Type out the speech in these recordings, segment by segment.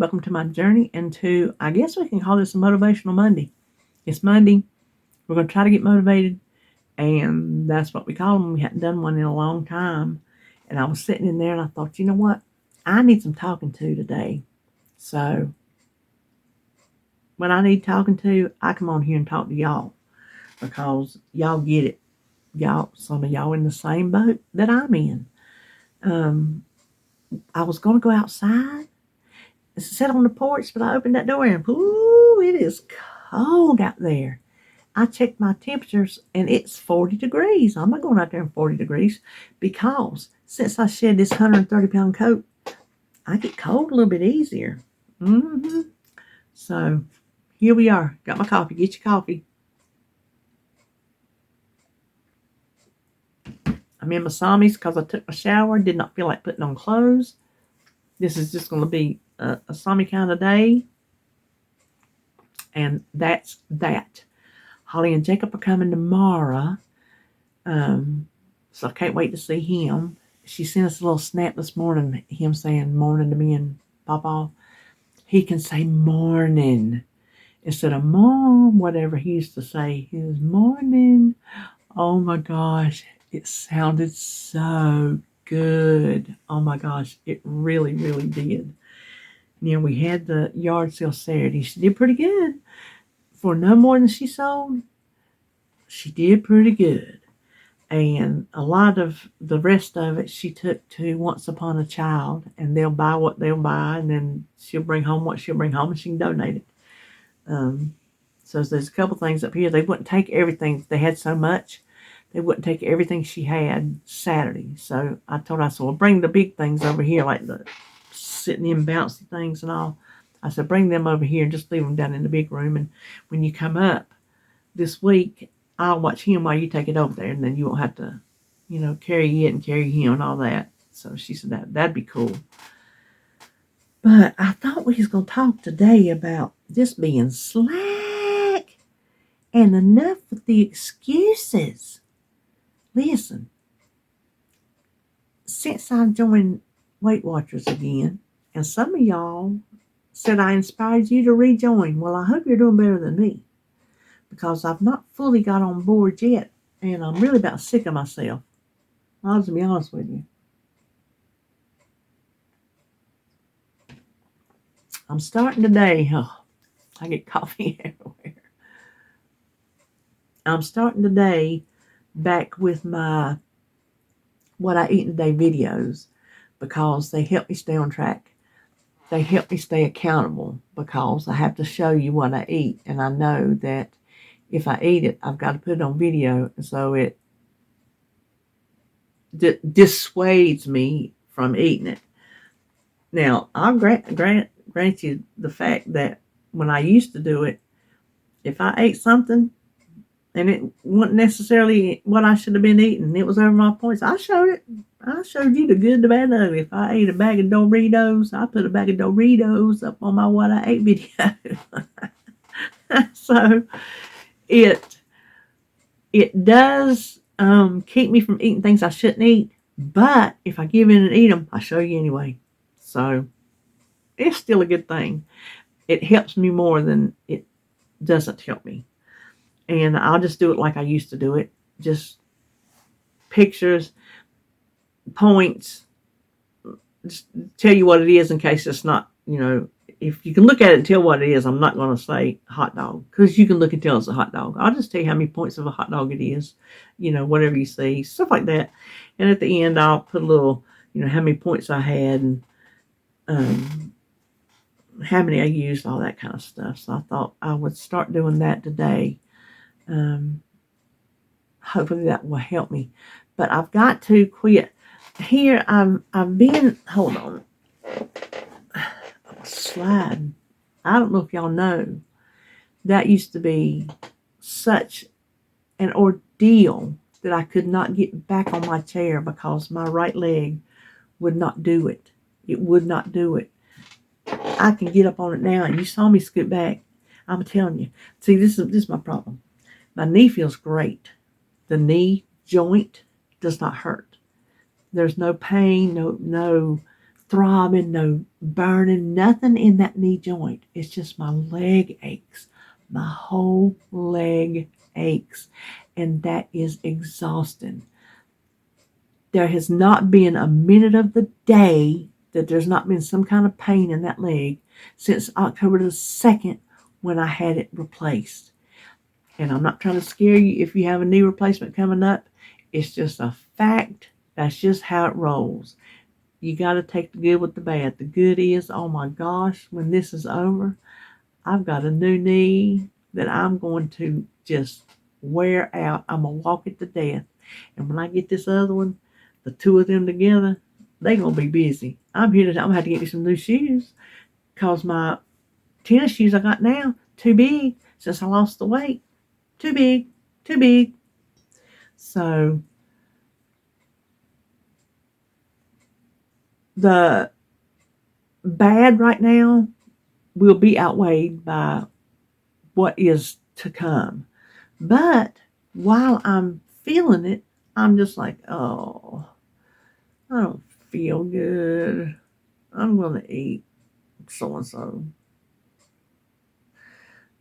Welcome to my journey into, I guess we can call this a Motivational Monday. It's Monday. We're going to try to get motivated, and that's what we call them. We hadn't done one in a long time, and I was sitting in there, and I thought, you know what? I need some talking to today. So when I need talking to, I come on here and talk to y'all because y'all get it. Some of y'all in the same boat that I'm in. I was going to go outside and sit on the porch, but I opened that door and, ooh, it is cold out there. I checked my temperatures and it's 40 degrees. I'm not going out there in 40 degrees because since I shed this 130-pound coat, I get cold a little bit easier. So here we are. Got my coffee. Get your coffee. I'm in my sammies because I took my shower. Did not feel like putting on clothes. This is just going to be a sammy kind of day. And that's that. Holly and Jacob are coming tomorrow. So I can't wait to see him. She sent us a little snap this morning, him saying morning to me and Papa. He can say morning instead of mom, whatever he used to say. He was morning. Oh my gosh, it sounded so good. Oh my gosh, it really, really did. You know, we had the yard sale Saturday. She did pretty good. For no more than she sold, she did pretty good. And a lot of the rest of it she took to Once Upon a Child, and they'll buy what they'll buy, and then she'll bring home what she'll bring home, and she can donate it. So there's a couple things up here. They wouldn't take everything. They had so much. They wouldn't take everything she had Saturday. So I told her, I said, well, bring the big things over here, like the sitting in bouncy things and all. I said, bring them over here and just leave them down in the big room. And when you come up this week, I'll watch him while you take it over there, and then you won't have to, carry it and carry him and all that. So she said that'd be cool. But I thought we was going to talk today about just being slack and enough with the excuses. Listen, since I joined Weight Watchers again, and some of y'all said I inspired you to rejoin. Well, I hope you're doing better than me, because I've not fully got on board yet, and I'm really about sick of myself. I'll just be honest with you. I'm starting today. Oh, I get coffee everywhere. I'm starting today back with my what I eat in a day videos, because they help me stay on track. They help me stay accountable, because I have to show you what I eat, and I know that if I eat it, I've got to put it on video, and so it dissuades me from eating it. Now, I'll grant you the fact that when I used to do it, if I ate something and it wasn't necessarily what I should have been eating, it was over my points, I showed it. I showed you the good, the bad, and the ugly. If I ate a bag of Doritos, I put a bag of Doritos up on my what I ate video. So it does keep me from eating things I shouldn't eat, but if I give in and eat them, I show you anyway. So it's still a good thing. It helps me more than it doesn't help me. And I'll just do it like I used to do it. Just pictures, points, just tell you what it is in case it's not, if you can look at it and tell what it is. I'm not going to say hot dog, because you can look and tell it's a hot dog. I'll just tell you how many points of a hot dog it is, whatever you see, stuff like that. And at the end, I'll put a little, how many points I had, and how many I used, all that kind of stuff. So I thought I would start doing that today. Hopefully that will help me. But I've got to quit. Here I've been, hold on. Slide. I don't know if y'all know, that used to be such an ordeal that I could not get back on my chair because my right leg would not do it. It would not do it. I can get up on it now, and you saw me scoot back. I'm telling you. See, this is my problem. My knee feels great. The knee joint does not hurt. There's no pain, no throbbing, no burning, nothing in that knee joint. It's just my leg aches. My whole leg aches. And that is exhausting. There has not been a minute of the day that there's not been some kind of pain in that leg since October the 2nd when I had it replaced. And I'm not trying to scare you if you have a knee replacement coming up. It's just a fact. That's just how it rolls. You got to take the good with the bad. The good is, oh my gosh, when this is over, I've got a new knee that I'm going to just wear out. I'm going to walk it to death. And when I get this other one, the two of them together, they're going to be busy. I'm going to have to get me some new shoes because my tennis shoes I got now, too big since I lost the weight. Too big, too big. So the bad right now will be outweighed by what is to come. But while I'm feeling it, I'm just like, oh, I don't feel good. I'm going to eat so-and-so.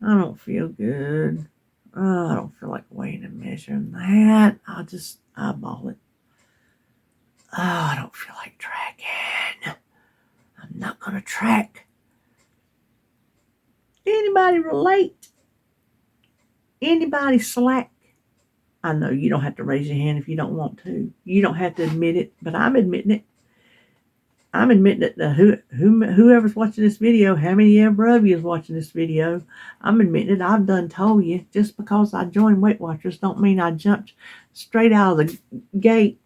I don't feel good. Oh, I don't feel like weighing and measuring that. I'll just eyeball it. Oh, I don't feel like tracking. I'm not going to track. Anybody relate? Anybody slack? I know you don't have to raise your hand if you don't want to. You don't have to admit it, but I'm admitting it. I'm admitting it to whoever's watching this video, how many ever of you is watching this video, I'm admitting it. I've done told you, just because I joined Weight Watchers don't mean I jumped straight out of the gate,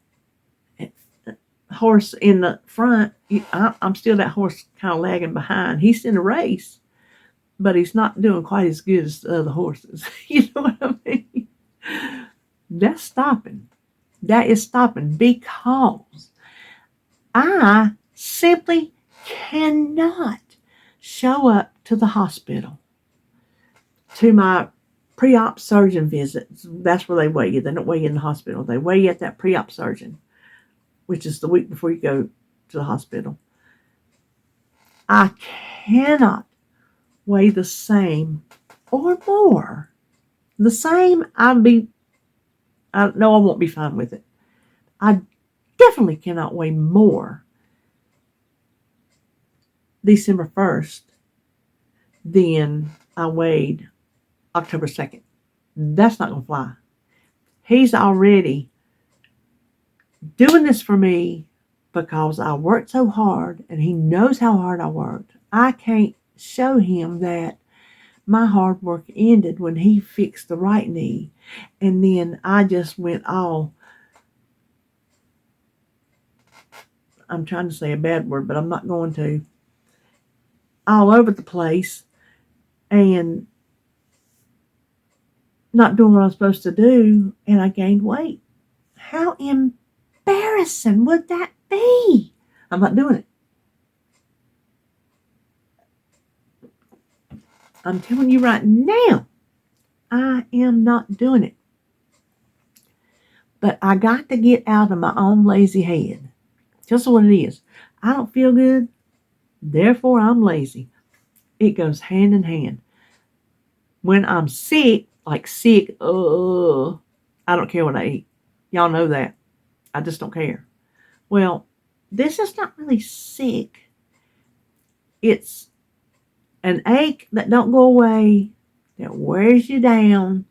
horse in the front. I'm still that horse kind of lagging behind. He's in a race, but he's not doing quite as good as the other horses. You know what I mean? That's stopping. That is stopping because I simply cannot show up to the hospital, to my pre-op surgeon visits. That's where they weigh you. They don't weigh you in the hospital. They weigh you at that pre-op surgeon, which is the week before you go to the hospital. I cannot weigh the same or more. The same, I know I won't be fine with it. I definitely cannot weigh more December 1st than I weighed October 2nd. That's not going to fly. He's already doing this for me because I worked so hard and he knows how hard I worked. I can't show him that my hard work ended when he fixed the right knee. And then I just went all, I'm trying to say a bad word, but I'm not going to, all over the place and not doing what I'm supposed to do, and I gained weight. How embarrassing would that be? I'm not doing it. I'm telling you right now, I am not doing it. But I got to get out of my own lazy head. Just what it is. I don't feel good, therefore I'm lazy. It goes hand in hand. When I'm sick, I don't care what I eat. Y'all know that. I just don't care. Well, this is not really sick. It's an ache that don't go away, that wears you down.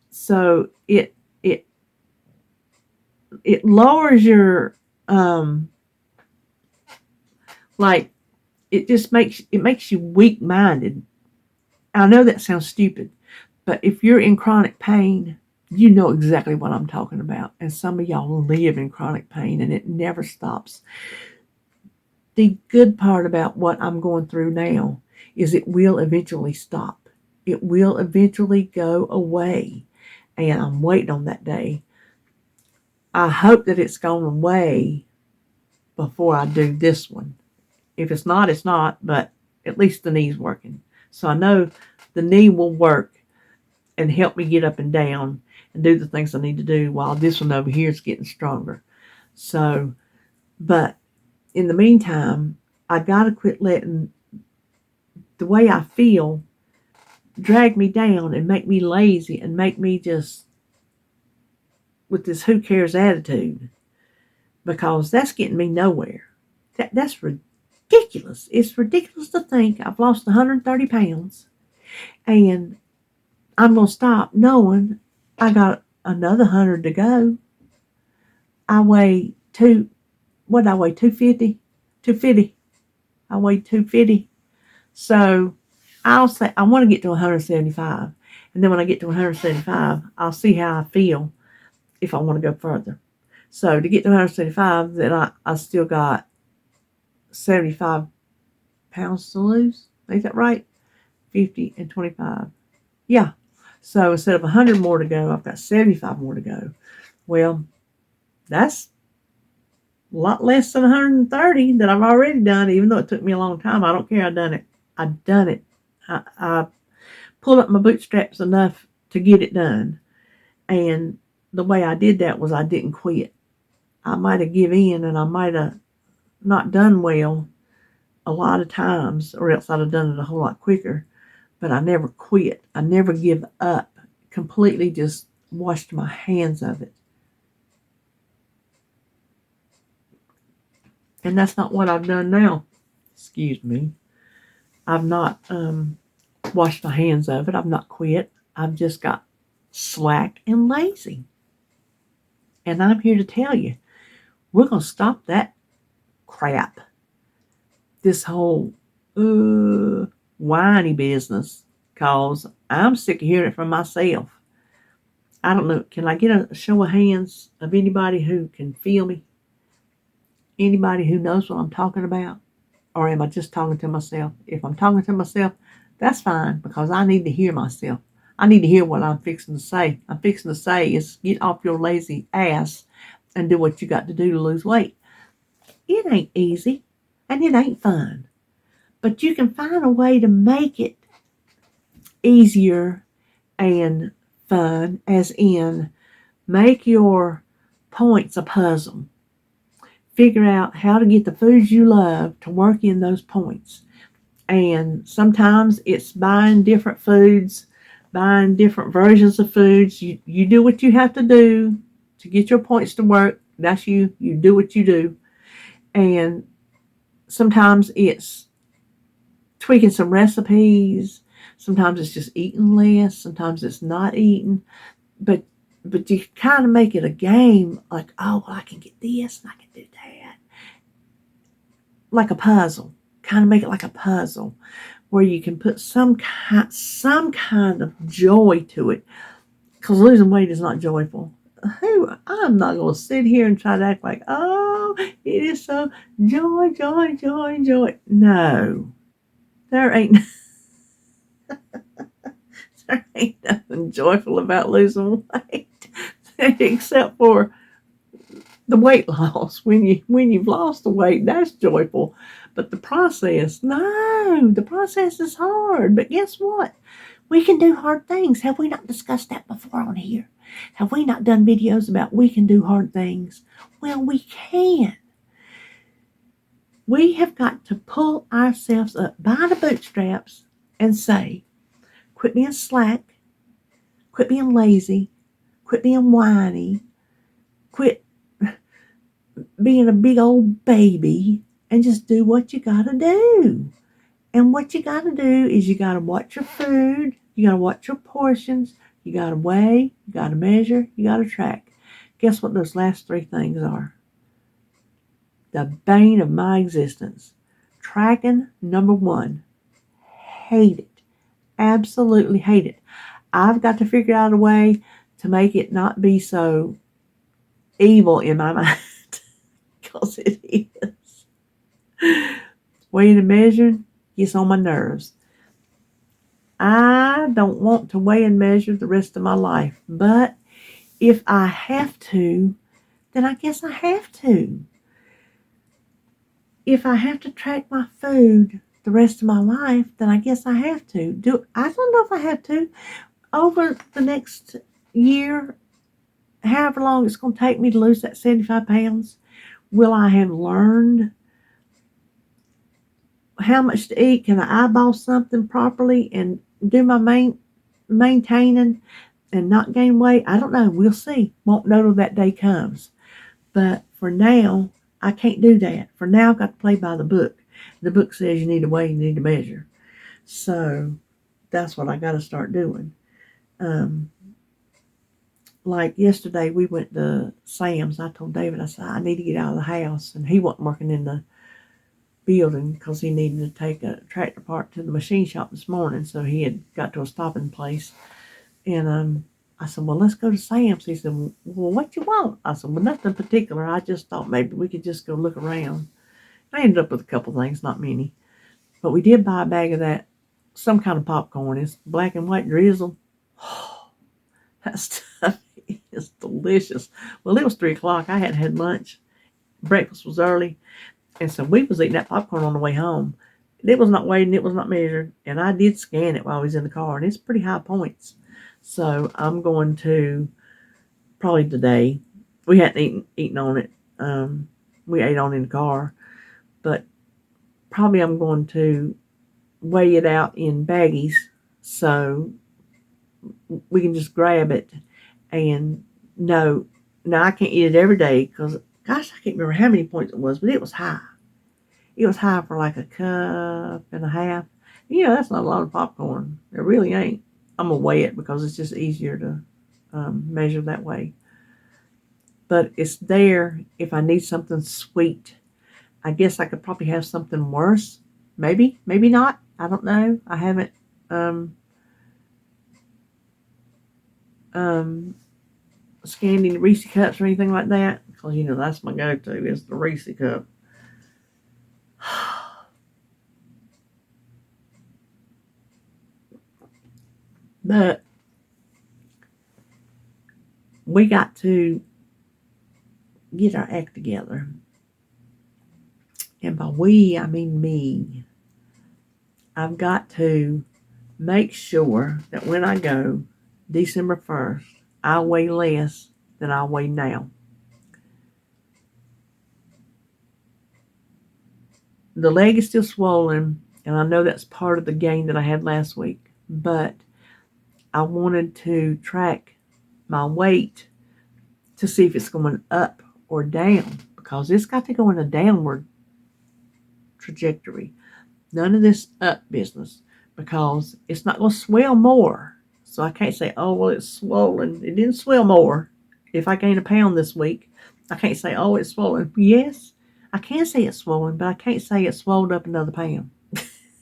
So it lowers your it makes you weak-minded. I know that sounds stupid, but if you're in chronic pain, you know exactly what I'm talking about. And some of y'all live in chronic pain and it never stops. The good part about what I'm going through now is it will eventually stop. It will eventually go away. And I'm waiting on that day. I hope that it's gone away before I do this one. If it's not, it's not, but at least the knee's working. So I know the knee will work and help me get up and down and do the things I need to do while this one over here is getting stronger. So, but in the meantime, I got to quit letting the way I feel drag me down and make me lazy and make me just with this who cares attitude, because that's getting me nowhere. That's ridiculous. It's ridiculous to think I've lost 130 pounds and I'm going to stop knowing I got another 100 to go. I weigh what did I weigh? 250? 250. I weigh 250. So I'll say I want to get to 175. And then when I get to 175, I'll see how I feel if I want to go further. So to get to 175, then I still got 75 pounds to lose. Is that right? 50 and 25. Yeah. So instead of 100 more to go, I've got 75 more to go. Well, that's a lot less than 130 that I've already done, even though it took me a long time. I don't care. I've done it. I've done it. I pulled up my bootstraps enough to get it done. And the way I did that was I didn't quit. I might have given in and I might have not done well a lot of times, or else I'd have done it a whole lot quicker. But I never quit. I never give up. Completely just washed my hands of it. And that's not what I've done now. Excuse me. I've not washed my hands of it. I've not quit. I've just got slack and lazy. And I'm here to tell you, we're going to stop that crap. This whole whiny business, because I'm sick of hearing it from myself. I don't know. Can I get a show of hands of anybody who can feel me? Anybody who knows what I'm talking about? Or am I just talking to myself? If I'm talking to myself, that's fine, because I need to hear myself. I need to hear what I'm fixing to say. I'm fixing to say is get off your lazy ass and do what you got to do to lose weight. It ain't easy and it ain't fun. But you can find a way to make it easier and fun, as in make your points a puzzle. Figure out how to get the foods you love to work in those points. And sometimes it's buying different foods, buying different versions of foods. You do what you have to do to get your points to work. That's you. You do what you do. And sometimes it's tweaking some recipes. Sometimes it's just eating less. Sometimes it's not eating. But you kind of make it a game, like, oh, well, I can get this and I can do that. Like a puzzle. Kind of make it like a puzzle where you can put some kind of joy to it. Because losing weight is not joyful. I'm not going to sit here and try to act like, oh, it is so joy. No. There ain't nothing joyful about losing weight except for the weight loss. When you've lost the weight, that's joyful. But the process, no, the process is hard. But guess what? We can do hard things. Have we not discussed that before on here? Have we not done videos about we can do hard things? Well, we can. We have got to pull ourselves up by the bootstraps and say, quit being slack, quit being lazy, quit being whiny, quit being a big old baby, and just do what you got to do. And what you got to do is you got to watch your food, you got to watch your portions, you got to weigh, you got to measure, you got to track. Guess what those last three things are? The bane of my existence. Tracking, number one. Hate it. Absolutely hate it. I've got to figure out a way to make it not be so evil in my mind. Because it is. Weighing and measuring gets on my nerves. I don't want to weigh and measure the rest of my life. But if I have to, then I guess I have to. If I have to track my food the rest of my life, then I guess I have to. I don't know if I have to. Over the next year, however long it's going to take me to lose that 75 pounds, will I have learned how much to eat? Can I eyeball something properly and do my maintaining and not gain weight? I don't know. We'll see. Won't know till that day comes. But for now, I can't do that. For now, I've got to play by the book. The book says you need to weigh, you need to measure. So that's what I got to start doing. Um, like yesterday, we went to Sam's. I told David, I said, I need to get out of the house. And he wasn't working in the building because he needed to take a tractor part to the machine shop this morning. So he had got to a stopping place. And I said, well, let's go to Sam's. He said, well, what you want? I said, well, nothing particular. I just thought maybe we could just go look around. I ended up with a couple things, not many. But we did buy a bag of that, some kind of popcorn. It's black and white drizzle. Oh, that stuff is delicious. Well, it was 3 o'clock. I hadn't had lunch. Breakfast was early. And so we was eating that popcorn on the way home. It was not weighed and it was not measured. And I did scan it while I was in the car. And it's pretty high points. So I'm going to probably today. We hadn't eaten on it. We ate on it in the car. But probably I'm going to weigh it out in baggies so we can just grab it and know. Now I can't eat it every day because, gosh, I can't remember how many points it was, but it was high. It was high for like a cup and a half. That's not a lot of popcorn. It really ain't. I'm going to weigh it because it's just easier to measure that way. But it's there if I need something sweet. I guess I could probably have something worse. Maybe not. I don't know. I haven't scanned any Reese cups or anything like that. Because, that's my go-to is the Reese cup. But we got to get our act together. And by we, I mean me. I've got to make sure that when I go December 1st, I weigh less than I weigh now. The leg is still swollen, and I know that's part of the gain that I had last week, but I wanted to track my weight to see if it's going up or down, because it's got to go in a downward trajectory. None of this up business, because it's not going to swell more. So I can't say, oh, well, it's swollen. It didn't swell more. If I gain a pound this week, I can't say, oh, it's swollen. Yes, I can say it's swollen, but I can't say it swelled up another pound.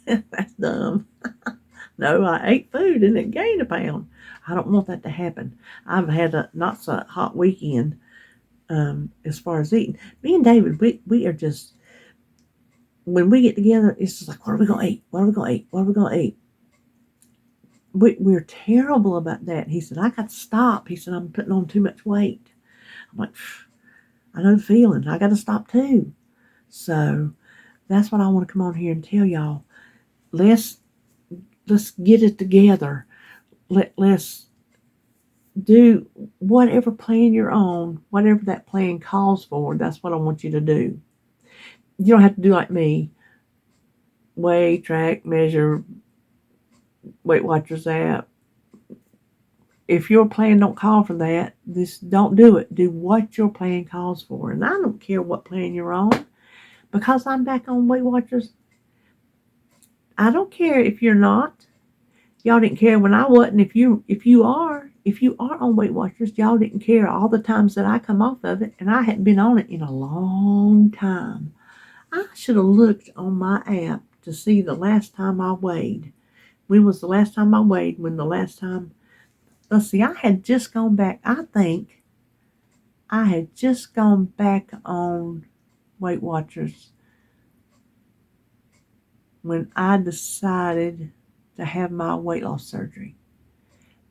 That's dumb. No, I ate food and it gained a pound. I don't want that to happen. I've had a not so hot weekend as far as eating. Me and David, we are just, when we get together, it's just like, what are we going to eat? What are we going to eat? What are we going to eat? We're terrible about that. He said, I got to stop. He said, I'm putting on too much weight. I'm like, I know the feeling. I got to stop too. So that's what I want to come on here and tell y'all. Let's get it together. Let's do whatever plan you're on, whatever that plan calls for. That's what I want you to do. You don't have to do like me. Weigh, track, measure, Weight Watchers app. If your plan don't call for that, don't do it. Do what your plan calls for. And I don't care what plan you're on, because I'm back on Weight Watchers. I don't care if you're not. Y'all didn't care when I wasn't. If you are on Weight Watchers, y'all didn't care all the times that I come off of it, and I hadn't been on it in a long time. I should have looked on my app to see the last time I weighed. When was the last time I weighed? Let's see, I had just gone back. I think I had just gone back on Weight Watchers when I decided to have my weight loss surgery.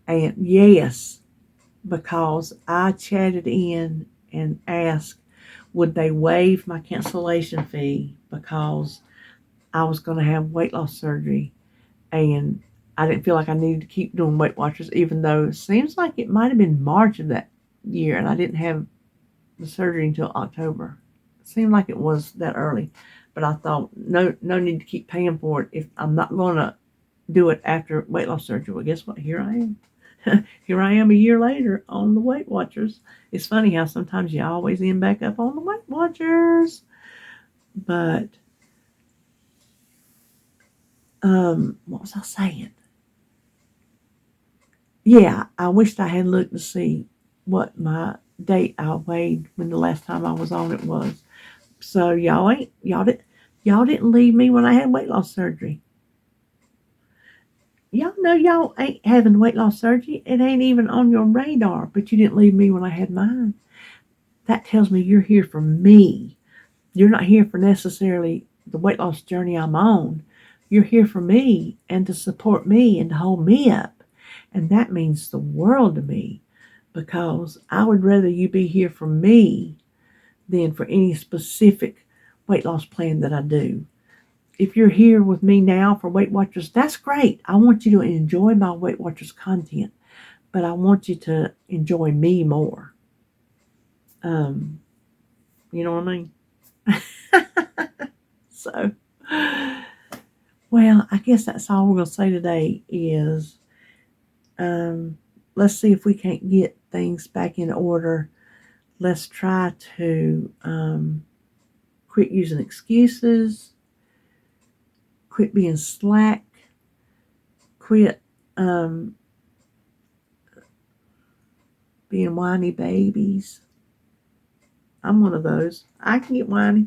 And yes, because I chatted in and asked, would they waive my cancellation fee because I was going to have weight loss surgery, and I didn't feel like I needed to keep doing Weight Watchers, even though it seems like it might have been March of that year, and I didn't have the surgery until October. It seemed like it was that early. But I thought, no need to keep paying for it if I'm not going to do it after weight loss surgery. Well, guess what? Here I am. Here I am a year later on the Weight Watchers. It's funny how sometimes you always end back up on the Weight Watchers. But, what was I saying? Yeah, I wished I had looked to see what my date I weighed when the last time I was on it was. So y'all didn't leave me when I had weight loss surgery. Y'all know y'all ain't having weight loss surgery. It ain't even on your radar, but you didn't leave me when I had mine. That tells me you're here for me. You're not here for necessarily the weight loss journey I'm on. You're here for me and to support me and to hold me up. And that means the world to me, because I would rather you be here for me than for any specific weight loss plan that I do. If you're here with me now for Weight Watchers, that's great. I want you to enjoy my Weight Watchers content, but I want you to enjoy me more. You know what I mean? So, well, I guess that's all we're going to say today is, let's see if we can't get things back in order. Let's try to quit using excuses, quit being slack, quit being whiny babies. I'm one of those. I can get whiny.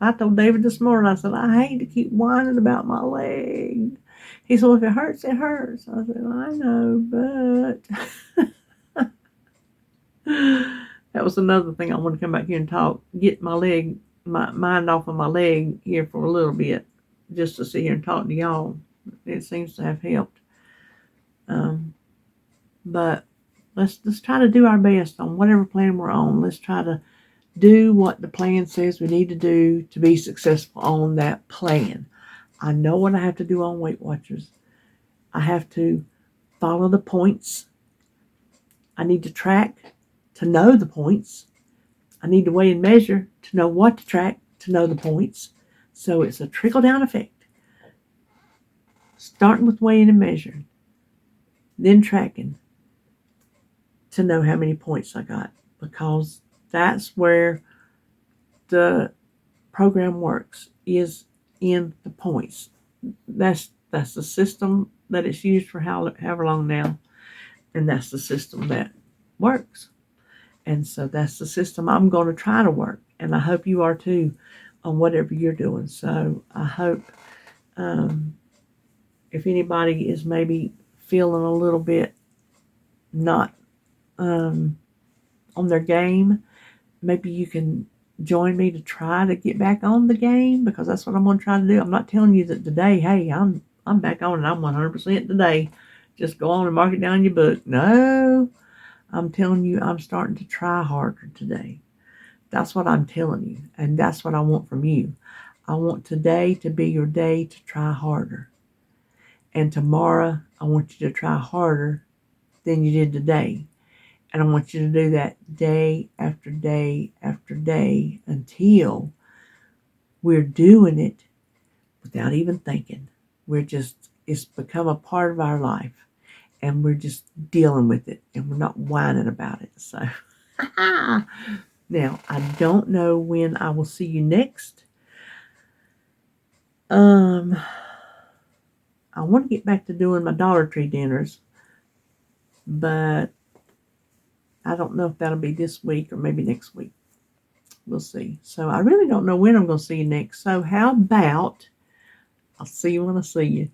I told David this morning, I said, I hate to keep whining about my leg. He said, well, if it hurts, it hurts. I said, I know, but that was another thing I want to come back here and talk. Get my mind off of my leg here for a little bit, just to sit here and talk to y'all. It seems to have helped. But let's try to do our best on whatever plan we're on. Let's try to do what the plan says we need to do to be successful on that plan. I know what I have to do on Weight Watchers. I have to follow the points. I need to track to know the points. I need to weigh and measure to know what to track to know the points. So it's a trickle-down effect. Starting with weighing and measuring, then tracking to know how many points I got, because that's where the program works, is in the points. That's the system that it's used for however long now, and that's the system that works. And so that's the system I'm going to try to work, and I hope you are too on whatever you're doing. So I hope if anybody is maybe feeling a little bit not on their game, maybe you can join me to try to get back on the game, because that's what I'm going to try to do. I'm not telling you that today, hey, I'm back on and I'm 100% today. Just go on and mark it down in your book. No, I'm telling you I'm starting to try harder today. That's what I'm telling you, and that's what I want from you. I want today to be your day to try harder. And tomorrow, I want you to try harder than you did today. And I want you to do that day after day after day until we're doing it without even thinking. It's become a part of our life, and we're just dealing with it, and we're not whining about it. So, now, I don't know when I will see you next. I want to get back to doing my Dollar Tree dinners, but I don't know if that'll be this week or maybe next week. We'll see. So I really don't know when I'm going to see you next. So how about I'll see you when I see you.